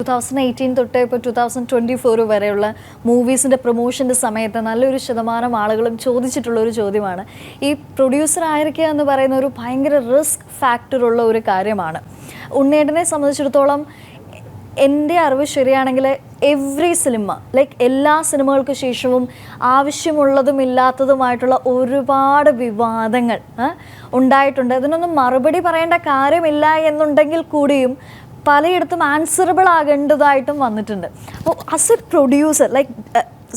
2018 തൊട്ട് ഇപ്പോൾ 2024 വരെയുള്ള മൂവീസിൻ്റെ പ്രൊമോഷൻ്റെ സമയത്ത് നല്ലൊരു ശതമാനം ആളുകളും ചോദിച്ചിട്ടുള്ളൊരു ചോദ്യമാണ്. ഈ പ്രൊഡ്യൂസർ ആയിരിക്കുക എന്ന് പറയുന്ന ഒരു ഭയങ്കര റിസ്ക് ഫാക്ടറുള്ള ഒരു കാര്യമാണ്. ഉണ്ണേട്ടനെ സംബന്ധിച്ചിടത്തോളം എൻ്റെ അറിവ് ശരിയാണെങ്കിൽ എവ്രി സിനിമ ലൈക്ക് എല്ലാ സിനിമകൾക്ക് ശേഷവും ആവശ്യമുള്ളതും ഇല്ലാത്തതുമായിട്ടുള്ള ഒരുപാട് വിവാദങ്ങൾ ഉണ്ടായിട്ടുണ്ട്. അതിനൊന്നും മറുപടി പറയേണ്ട കാര്യമില്ല എന്നുണ്ടെങ്കിൽ കൂടിയും പലയിടത്തും ആൻസറബിൾ ആകേണ്ടതായിട്ടും വന്നിട്ടുണ്ട്. അപ്പോൾ ആസ് എ പ്രൊഡ്യൂസർ ലൈക്ക്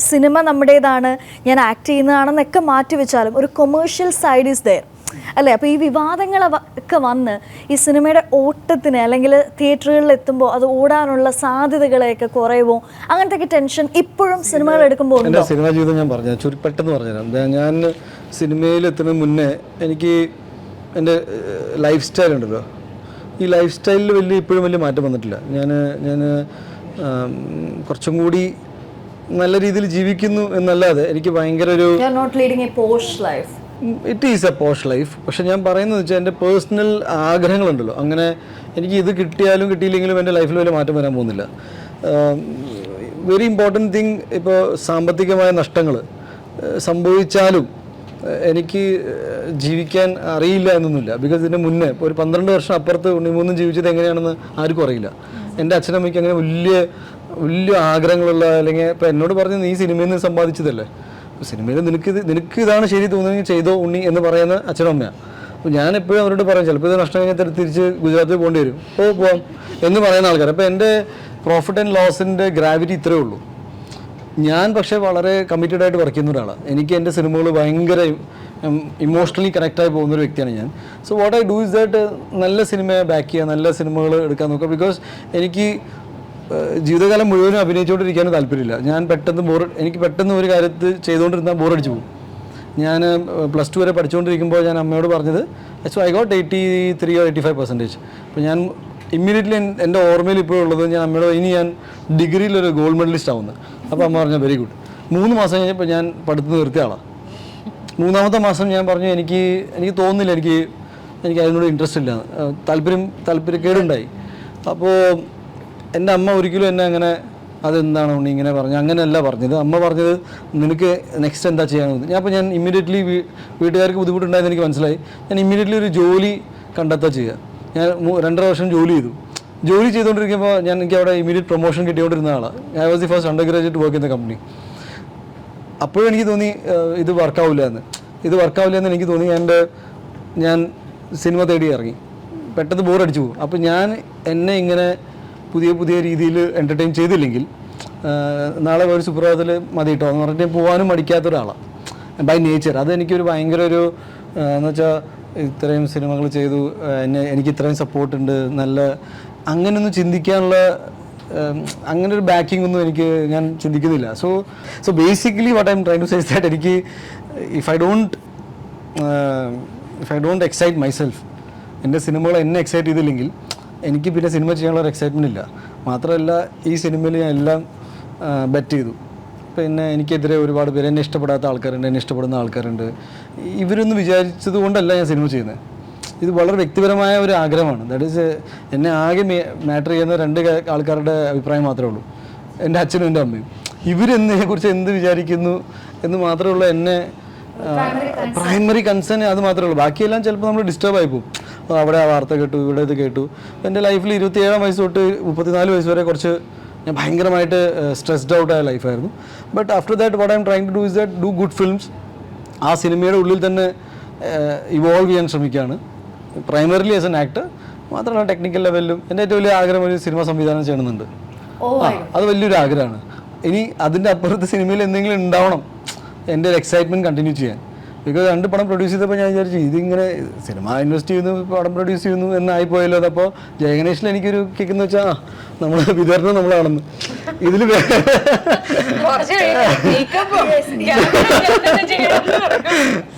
സിനിമ നമ്മുടേതാണ്, ഞാൻ ആക്ട് ചെയ്യുന്നതാണെന്നൊക്കെ മാറ്റി വെച്ചാലും ഒരു കൊമേഴ്ഷ്യൽ സൈഡ് ഈസ് ദെയർ അല്ലേ? അപ്പോൾ ഈ വിവാദങ്ങളൊക്കെ വന്ന് ഈ സിനിമയുടെ ഓട്ടത്തിന് അല്ലെങ്കിൽ തിയേറ്ററുകളിൽ എത്തുമ്പോൾ അത് ഓടാനുള്ള സാധ്യതകളെയൊക്കെ കുറയുമോ, അങ്ങനത്തെ ടെൻഷൻ ഇപ്പോഴും സിനിമകൾ എടുക്കുമ്പോൾ? എൻ്റെ സിനിമാ ജീവിതം ഞാൻ പറഞ്ഞു പെട്ടെന്ന് പറഞ്ഞുതരാം. ഞാൻ സിനിമയിൽ എത്തുന്നതിന് മുന്നേ എനിക്ക് എൻ്റെ ലൈഫ് സ്റ്റൈൽ ഉണ്ടല്ലോ, ഈ ലൈഫ് സ്റ്റൈലിൽ ഇപ്പോഴും വലിയ മാറ്റം വന്നിട്ടില്ല. ഞാൻ കുറച്ചും കൂടി നല്ല രീതിയിൽ ജീവിക്കുന്നു എന്നല്ലാതെ എനിക്ക് ഭയങ്കര ഒരു it is A posh life. പക്ഷെ ഞാൻ പറയുന്നത് വെച്ചാൽ എൻ്റെ പേഴ്സണൽ ആഗ്രഹങ്ങളുണ്ടല്ലോ, അങ്ങനെ എനിക്ക് ഇത് കിട്ടിയാലും കിട്ടിയില്ലെങ്കിലും എൻ്റെ ലൈഫിൽ വലിയ മാറ്റം വരാൻ പോകുന്നില്ല. വെരി ഇമ്പോർട്ടൻറ്റ് തിങ്, ഇപ്പോൾ സാമ്പത്തികമായ നഷ്ടങ്ങൾ സംഭവിച്ചാലും എനിക്ക് ജീവിക്കാൻ അറിയില്ല എന്നൊന്നുമില്ല. ബിക്കോസ് ഇതിന് മുന്നേ ഇപ്പോൾ ഒരു 12 വർഷം അപ്പുറത്ത് ഉണ്ണിമൂന്നും ജീവിച്ചത് എങ്ങനെയാണെന്ന് ആർക്കും അറിയില്ല. എൻ്റെ അച്ഛനമ്മയ്ക്ക് അങ്ങനെ വലിയ ആഗ്രഹങ്ങളുള്ള, അല്ലെങ്കിൽ ഇപ്പോൾ എന്നോട് പറഞ്ഞ് നീ സിനിമയിൽ നിന്ന് സമ്പാദിച്ചതല്ലേ, സിനിമയിൽ നിനക്ക് ഇതാണ് ശരി തോന്നുന്നെങ്കിൽ ചെയ്തോ ഉണ്ണി എന്ന് പറയുന്ന അച്ഛനും അമ്മയാണ്. അപ്പോൾ ഞാൻ എപ്പോഴും അവരോട് പറയും, ചിലപ്പോൾ ഇത് നഷ്ടം കഴിഞ്ഞാൽ തിരിച്ച് ഗുജറാത്തിൽ പോകേണ്ടി വരും, പോവാം എന്ന് പറയുന്ന ആൾക്കാർ. അപ്പോൾ എൻ്റെ പ്രോഫിറ്റ് ആൻഡ് ലോസിൻ്റെ ഗ്രാവിറ്റി ഇത്രയേ ഉള്ളൂ. ഞാൻ പക്ഷേ വളരെ കമ്മിറ്റഡ് ആയിട്ട് വർക്ക് ചെയ്യുന്ന ഒരാളാണ്. എനിക്ക് എൻ്റെ സിനിമകൾ ഭയങ്കര ഇമോഷണലി കണക്റ്റായി പോകുന്നൊരു വ്യക്തിയാണ് ഞാൻ. So what I do is that നല്ല സിനിമയെ ബാക്ക് ചെയ്യുക, നല്ല സിനിമകൾ എടുക്കാൻ നോക്കുക. ബിക്കോസ് എനിക്ക് ജീവിതകാലം മുഴുവനും അഭിനയിച്ചുകൊണ്ടിരിക്കാനും താല്പര്യമില്ല. എനിക്ക് പെട്ടെന്ന് ഒരു കാര്യത്തിൽ ചെയ്തുകൊണ്ടിരുന്നാൽ ബോറടിച്ചു പോകും. ഞാൻ +2 വരെ പഠിച്ചുകൊണ്ടിരിക്കുമ്പോൾ ഞാൻ അമ്മയോട് പറഞ്ഞത് സോ ഐ ഗോട്ട് 83 or 85%. അപ്പോൾ ഞാൻ ഇമ്മീഡിയറ്റ്ലി എൻ്റെ ഓർമ്മയിൽ ഇപ്പോഴുള്ളത്, ഞാൻ അമ്മയോട് ഇനി ഞാൻ ഡിഗ്രിയിലൊരു ഗോൾഡ് മെഡലിസ്റ്റ് ആവുന്നത്. അപ്പോൾ അമ്മ പറഞ്ഞു വെരി ഗുഡ്. 3 മാസം കഴിഞ്ഞപ്പോൾ ഞാൻ പഠിത്തം നിർത്തിയ ആളാണ്. 3ാമത്തെ മാസം ഞാൻ പറഞ്ഞു എനിക്ക് തോന്നുന്നില്ല, എനിക്ക് അതിനോട് ഇൻട്രസ്റ്റ് ഇല്ല, താല്പര്യക്കേടുണ്ടായി. അപ്പോൾ എൻ്റെ അമ്മ ഒരിക്കലും എന്നെ അങ്ങനെ അതെന്താണ് ഉണ്ണി ഇങ്ങനെ പറഞ്ഞു അങ്ങനെയല്ല പറഞ്ഞത്. അമ്മ പറഞ്ഞത് നിനക്ക് നെക്സ്റ്റ് എന്താ ചെയ്യാമെന്ന്. ഞാൻ ഇമ്മീഡിയറ്റ്ലി വീട്ടുകാർക്ക് ബുദ്ധിമുട്ടുണ്ടായെന്ന് എനിക്ക് മനസ്സിലായി. ഞാൻ ഇമ്മീഡിയറ്റ്ലി ഒരു ജോലി കണ്ടെത്തുക ചെയ്യുക. ഞാൻ 2.5 വർഷം ജോലി ചെയ്തു. ജോലി ചെയ്തുകൊണ്ടിരിക്കുമ്പോൾ എനിക്ക് അവിടെ ഇമ്മീഡിയറ്റ് പ്രൊമോഷൻ കിട്ടിക്കൊണ്ടിരുന്ന ആളാണ്. I was the first under graduate work in the company. അപ്പോഴും എനിക്ക് തോന്നി ഇത് വർക്കാവില്ല എന്ന് എനിക്ക് തോന്നി. ഞാൻ സിനിമ തേടി ഇറങ്ങി. പെട്ടെന്ന് ബോറടിച്ചു പോകും. അപ്പോൾ ഞാൻ എന്നെ ഇങ്ങനെ പുതിയ രീതിയിൽ എൻ്റർടൈൻ ചെയ്തില്ലെങ്കിൽ നാളെ ഒരു സുപ്രഭാതത്തിൽ മതി കേട്ടോ എന്ന് പറഞ്ഞിട്ട് പോകാനും മടിക്കാത്ത ഒരാളാണ് ബൈ നേച്ചർ. അതെനിക്കൊരു ഭയങ്കര ഒരു എന്ന് വെച്ചാൽ ഇത്രയും സിനിമകൾ ചെയ്തു, എനിക്ക് ഇത്രയും സപ്പോർട്ടുണ്ട്, നല്ല അങ്ങനെയൊന്നും ചിന്തിക്കാനുള്ള അങ്ങനെ ഒരു ബാക്കിംഗ് ഒന്നും ഞാൻ ചിന്തിക്കുന്നില്ല. So basically what I M try to say that എനിക്ക് if I don't excite myself, എൻ്റെ സിനിമകൾ എന്നെ എക്സൈറ്റ് ചെയ്തില്ലെങ്കിൽ എനിക്ക് പിന്നെ സിനിമ ചെയ്യാനുള്ള ഒരു എക്സൈറ്റ്മെൻറ്റ് ഇല്ല. മാത്രമല്ല ഈ സിനിമയിൽ ഞാൻ എല്ലാം ബെറ്റ് ചെയ്തു. പിന്നെ എനിക്കെതിരെ ഒരുപാട് പേര്, എന്നെ ഇഷ്ടപ്പെടാത്ത ആൾക്കാരുണ്ട്, എന്നെ ഇഷ്ടപ്പെടുന്ന ആൾക്കാരുണ്ട്. ഇവരൊന്നും വിചാരിച്ചത് കൊണ്ടല്ല ഞാൻ സിനിമ ചെയ്യുന്നത്. ഇത് വളരെ വ്യക്തിപരമായ ഒരു ആഗ്രഹമാണ്. ദാറ്റ് ഈസ് എന്നെ ആകെ മാറ്റർ ചെയ്യുന്ന 2 ആൾക്കാരുടെ അഭിപ്രായം മാത്രമേ ഉള്ളൂ, എൻ്റെ അച്ഛനും എൻ്റെ അമ്മയും. ഇവരെന്നെക്കുറിച്ച് എന്ത് വിചാരിക്കുന്നു എന്ന് മാത്രമേ ഉള്ളൂ എന്നെ പ്രൈമറി കൺസേൺ, അത് മാത്രമേ ഉള്ളൂ. ബാക്കിയെല്ലാം ചിലപ്പോൾ നമ്മൾ ഡിസ്റ്റർബ് ആയി പോകും. അവിടെ ആ വാർത്ത കേട്ടു, ഇവിടെ ഇത് കേട്ടു. എൻ്റെ ലൈഫിൽ 27 വയസ്സ് തൊട്ട് 34 വയസ്സ് വരെ കുറച്ച് ഞാൻ ഭയങ്കരമായിട്ട് സ്ട്രെസ്ഡ് ഔട്ട് ആയ ലൈഫായിരുന്നു. But after that what I M trying to do is that do good films. ആ സിനിമയുടെ ഉള്ളിൽ തന്നെ ഇവോൾവ് ചെയ്യാൻ ശ്രമിക്കുകയാണ്, പ്രൈമറിലി ആസ് എൻ ആക്ടർ. മാത്രമല്ല ടെക്നിക്കൽ ലെവലിലും എൻ്റെ ഏറ്റവും വലിയ ആഗ്രഹം ഒരു സിനിമ സംവിധാനം ചെയ്യണമെന്നുണ്ട്. അത് വലിയൊരു ആഗ്രഹമാണ്. ഇനി അതിൻ്റെ അപ്പുറത്ത് സിനിമയിൽ എന്തെങ്കിലും ഉണ്ടാവണം എൻ്റെ ഒരു എക്സൈറ്റ്മെൻറ്റ് കണ്ടിന്യൂ ചെയ്യാൻ. ബിക്കോസ് 2 പടം പ്രൊഡ്യൂസ് ചെയ്തപ്പോൾ ഞാൻ വിചാരിച്ചു ഇതിങ്ങനെ സിനിമ ഇൻവെസ്റ്റ് ചെയ്യുന്നു, പടം പ്രൊഡ്യൂസ് ചെയ്യുന്നു എന്നായിപ്പോയല്ലോ. അതപ്പോൾ ജയഗണേഷിൽ എനിക്കൊരു കിക്കെന്ന് വെച്ചാൽ നമ്മൾ വിതരണം നമ്മളാണെന്ന് ഇതിൽ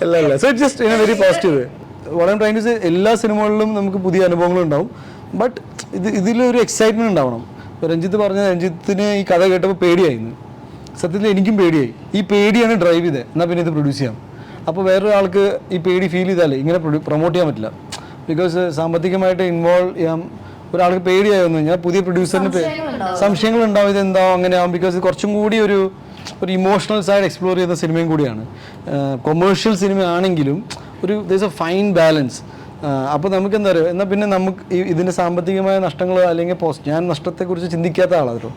അല്ല. So it just in a very positive. What I M trying to say, എല്ലാ സിനിമകളിലും നമുക്ക് പുതിയ അനുഭവങ്ങളുണ്ടാവും. ബട്ട് ഇതിലൊരു എക്സൈറ്റ്മെൻറ്റ് ഉണ്ടാവണം. ഇപ്പോൾ രഞ്ജിത്ത് രഞ്ജിത്തിന് ഈ കഥ കേട്ടപ്പോൾ പേടിയായിരുന്നു. സത്യത്തിൽ എനിക്കും പേടിയായി. ഈ പേടിയാണ് ഡ്രൈവ് ചെയ്തത്. എന്നാൽ പിന്നെ ഇത് പ്രൊഡ്യൂസ് ചെയ്യാം. അപ്പോൾ വേറൊരാൾക്ക് ഈ പേടി ഫീൽ ചെയ്താലേ ഇങ്ങനെ പ്രൊമോട്ട് ചെയ്യാൻ പറ്റില്ല. ബിക്കോസ് സാമ്പത്തികമായിട്ട് ഇൻവോൾവ് ചെയ്യാൻ ഒരാൾക്ക് പേടിയായി വന്നു കഴിഞ്ഞാൽ പുതിയ പ്രൊഡ്യൂസറിന് സംശയങ്ങൾ ഉണ്ടാവും, ഇത് എന്താവും അങ്ങനെയാവും. ബിക്കോസ് ഇത് കുറച്ചും കൂടി ഒരു ഇമോഷണൽ സൈഡ് എക്സ്പ്ലോർ ചെയ്യുന്ന സിനിമയും കൂടിയാണ്. കൊമേഴ്ഷ്യൽ സിനിമ ആണെങ്കിലും there's a ഫൈൻ ബാലൻസ്. അപ്പോൾ നമുക്ക് എന്താ പറയുക, എന്നാൽ പിന്നെ നമുക്ക് ഇതിൻ്റെ സാമ്പത്തികമായ നഷ്ടങ്ങൾ അല്ലെങ്കിൽ ഞാൻ നഷ്ടത്തെക്കുറിച്ച് ചിന്തിക്കാത്ത ആളാണ് കേട്ടോ,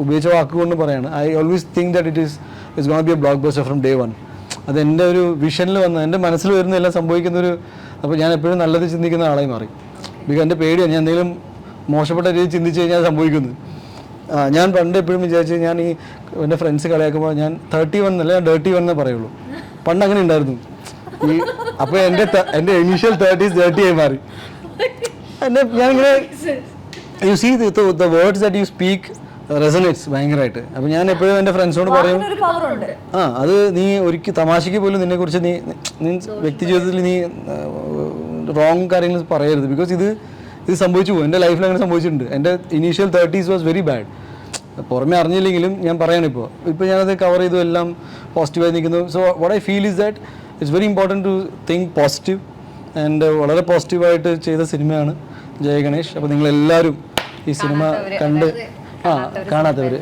ഉപയോഗിച്ച വാക്കുകൊണ്ട് പറയാണ്. I always think that it's gonna be A block buster from day one. അത് എൻ്റെ ഒരു വിഷനിൽ വന്ന, എൻ്റെ മനസ്സിൽ വരുന്ന എല്ലാം സംഭവിക്കുന്നൊരു, അപ്പോൾ ഞാൻ എപ്പോഴും നല്ലത് ചിന്തിക്കുന്ന ആളായി മാറി. ബിക്കോസ് എൻ്റെ പേടിയാണ്, ഞാൻ എന്തെങ്കിലും മോശപ്പെട്ട രീതിയിൽ ചിന്തിച്ച് കഴിഞ്ഞാൽ സംഭവിക്കുന്നത്. ഞാൻ പണ്ട് എപ്പോഴും വിചാരിച്ച്, ഞാൻ എൻ്റെ ഫ്രണ്ട്സ് കളിയാക്കുമ്പോൾ ഞാൻ 31 എന്നല്ല, ഞാൻ 31 എന്നേ പറയുള്ളൂ. പണ്ട് അങ്ങനെ ഉണ്ടായിരുന്നു. അപ്പോൾ എൻ്റെ ഇനീഷ്യൽ 30s 30 ആയി മാറി. ഞാനിങ്ങനെ you see the words that you speak resonates ഭയങ്കരമായിട്ട്. അപ്പോൾ ഞാൻ എപ്പോഴും എൻ്റെ ഫ്രണ്ട്സിനോട് പറയും, അത് നീ ഒരിക്കൽ തമാശയ്ക്ക് പോലും നിന്നെക്കുറിച്ച് നീ വ്യക്തി ജീവിതത്തിൽ നീ റോങ് കാര്യങ്ങൾ പറയരുത്. ബിക്കോസ് ഇത് സംഭവിച്ചു പോകും. എൻ്റെ ലൈഫിൽ അങ്ങനെ സംഭവിച്ചിട്ടുണ്ട്. എൻ്റെ initial 30s was very bad. പുറമെ അറിഞ്ഞില്ലെങ്കിലും ഞാൻ പറയണം, ഇപ്പോൾ ഞാനത് കവർ ചെയ്തു, എല്ലാം പോസിറ്റീവായി നിൽക്കുന്നു. So what I feel is that it's very important to think positive. And വളരെ പോസിറ്റീവായിട്ട് ചെയ്ത സിനിമയാണ് ജയ ഗണേഷ്. അപ്പോൾ നിങ്ങളെല്ലാവരും ഈ സിനിമ കണ്ട് കാണാത്തവർ